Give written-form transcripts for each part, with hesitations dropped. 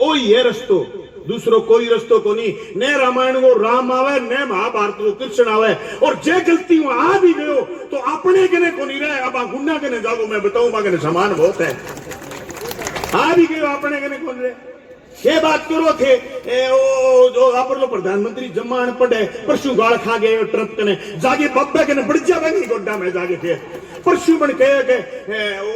ओ ये रस्तो, दूसरो कोई रस्तो को नहीं। ने रामायण को राम आवे, ने महाभारत को कृष्ण आवे। और जे गलती आ भी गयो तो अपने कने को नहीं रहे, अब गुन्ना कने जागो मैं बताऊं कने समान बहुत है। आ भी गयो अपने कने कौन रहे। ये बात करो थे ओ जो आप लो प्रधानमंत्री जम्मा अनपढ़ है, परसों गाल खा गए ट्रक कने जागे बब्बे कने बढ़ जावेंगी गोड्डा में जाके थे परसों बन के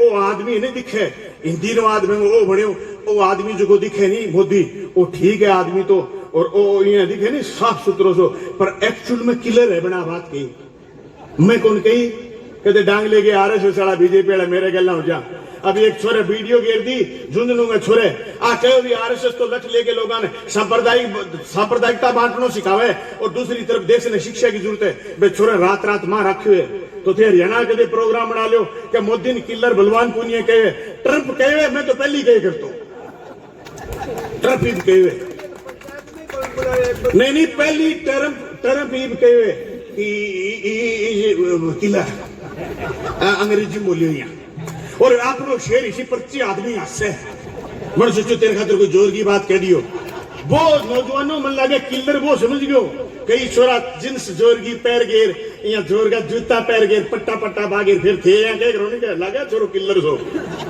ओ आदमी नहीं दिखे हिंदी नो आदमी वो बन्यो ओ आदमी जो दिखे नहीं मोदी वो ठीक है आदमी तो, और ओ ये दिखे नहीं साफ सुथरो सो, पर एक्चुअल में किलर है बना बात कही। मैं कौन कही कहते डांग लेके आरएसएस वाला बीजेपी वाला मेरे गल्ला हो जा। अभी एक छोरे वीडियो घेर दी झुंझुनू छोरे आ कहो भी आरएसएस तो लठ लेके लोगों ने सांप्रदायिकता बांटनो सिखावे और दूसरी तरफ देश ने शिक्षा की जरूरत है। बे छोरे रात रात मां रखे हुए तो थे हरियाणा के प्रोग्राम बना लो कि मोदी ने किलर बलवान पुनिया कहे, ट्रंप कहे, मैं तो पहली कहे करता ट्रंप ईब कहे नहीं पहली ट्रंप ईब कहे किलर अंग्रेजी बोलियो यहाँ। और आप लोग शेर इसी पर्ची आदमी हंसे मन सोचो तेरे खातिर कोई जोर की बात कह दियो। वो नौजवानों मन लगे किलर वो समझ गयो कई छोरा जिन्स जोर की पैर गेर या जोर का जूता पैर गेर पट्टा पट्टा बागेर फिर थे या कह करो नहीं लगे छोरो किलर सो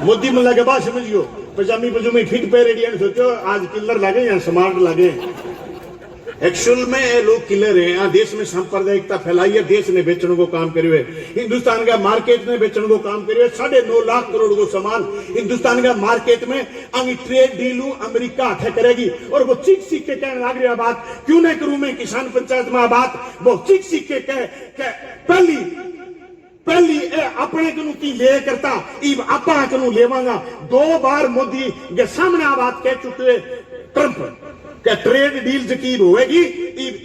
मोदी मन लगे बात समझ गयो पजामी पजुमी फिट पैर एडियन सोचो आज किलर लगे या स्मार्ट लगे। एक्चुअल में लोग किलर हैं। यहाँ देश में सांप्रदायिकता फैलाई है, देश ने बेचने को काम करे हुए, हिंदुस्तान का मार्केट में बेचने को काम करे हुए 9.5 लाख करोड़ को सामान हिंदुस्तान का मार्केट में अंग ट्रेड डील अमेरिका हाथे करेगी। और वो चीख सीख के कहने लग रही बात क्यों नहीं करूं मैं किसान पंचायत में बात वो चीख सीख के कह पहली अपने कनु की ले करता इब आपा कनु लेवांगा। 2 बार मोदी के सामने आ बात कह चुके ट्रंप क्या ट्रेड डील जकीब होएगी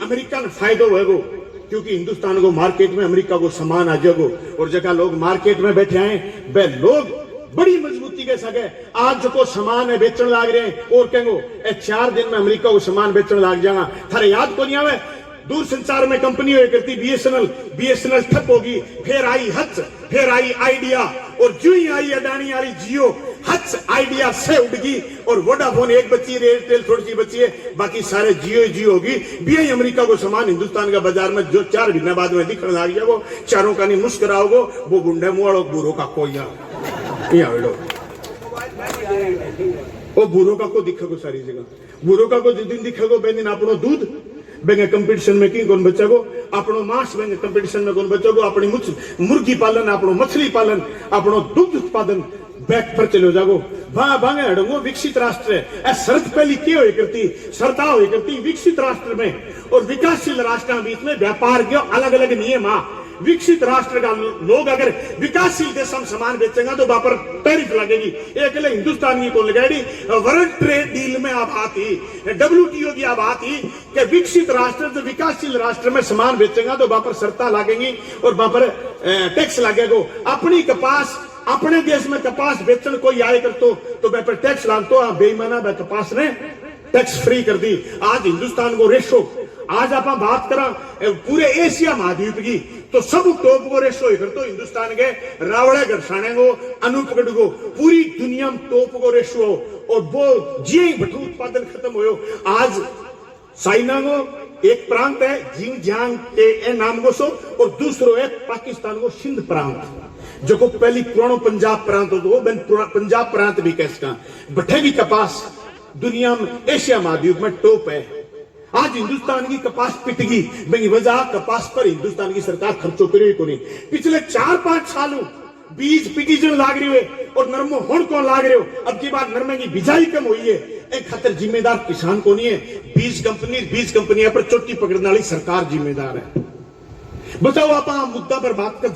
अमेरिका ने फायदो होएगो क्योंकि हिंदुस्तान को मार्केट में अमेरिका को सामान आ जाएगो। और जगह लोग मार्केट में बैठे हैं वे लोग बड़ी मजबूती के सके आज जो सामान है बेचने लग रहे हैं और कहेंगो 4 दिन में अमेरिका को सामान बेचने लग जाएगा। थारे याद को नहीं आवे दूर संचार में कंपनी हुई करती बीएसएनएल ठप होगी, फिर आई हच, फिर आई आइडिया और जो ही आई अडानी वाली जियो हच आइडिया से उड़गी और वोडाफोन एक बची है, एयरटेल थोड़ी सी बची है, बाकी सारे जियो होगी। भी अमेरिका को सामान हिंदुस्तान का बाजार में जो 4 महीने बाद में दिखने लग जाएगा चारों का नहीं मुस्कुराओगो वो गुंडे मुआड़ो बुरो का कोई वो बुरो का को दिखेगो सारी जगह बुरो का को जिस दिन दिखेगो बे दिन अपनो दूध बेंगे कंपटीशन में की कौन बचेगो अपनो मांस बेंगे कंपटीशन में कौन बचेगो अपनी मुर्गी पालन अपनो मछली पालन अपनो दुग्ध उत्पादन बैक पर चलो जागो वहां भांगे हड़ंगो विकसित राष्ट्र है शर्त पहली क्या हुई करती शर्ता हुई करती विकसित राष्ट्र में और विकासशील राष्ट्र के बीच में व्यापार के अलग अलग नियम आ। विकसित राष्ट्र का लोग अगर विकासशील देश में सामान बेचेंगे तो वहां पर टैरिफ लगेगी। एक हिंदुस्तान की को लगाई वर्ल्ड ट्रेड डील में आप आती WTO की आप आती कि विकसित राष्ट्र जो विकासशील राष्ट्र में सामान बेचेंगे तो वहां पर शर्ता लगेंगी और वहां पर टैक्स लगेगा। अपनी कपास अपने देश में कपास बेचने कोई आए कर तो वह पर टैक्स लागतो बेईमाना वह कपास ने टैक्स फ्री कर दी। आज हिंदुस्तान को रेशो आज आप बात करा पूरे एशिया महाद्वीप की तो सब टॉप को रेशो कर तो हिंदुस्तान के रावड़े घरसाने को अनुपगढ़ को पूरी दुनिया में टॉप को रेशो हो और वो जी भट्टू उत्पादन खत्म हो। आज चाइना को एक प्रांत है जिंगजियांग के नाम को सो और दूसरो है पाकिस्तान को सिंध प्रांत जो को पहली पुरानो पंजाब प्रांत हो पंजाब प्रांत भी कह सका भट्टे की कपास दुनिया में एशिया महाद्वीप में टॉप है। आज हिंदुस्तान की कपास पिटगी बेंगी वजह कपास पर हिंदुस्तान की सरकार खर्चो करे को नहीं। पिछले 4-5 सालों बीज पिटीजन लाग रही है और नरमो हुण को लाग रहे हो। अब की बात नरमे की बिजाई कम हुई है एक खातिर जिम्मेदार किसान को नहीं है बीज कंपनी पर चोटी पकड़ने वाली सरकार जिम्मेदार है। बताओ आप मुद्दा पर बात कर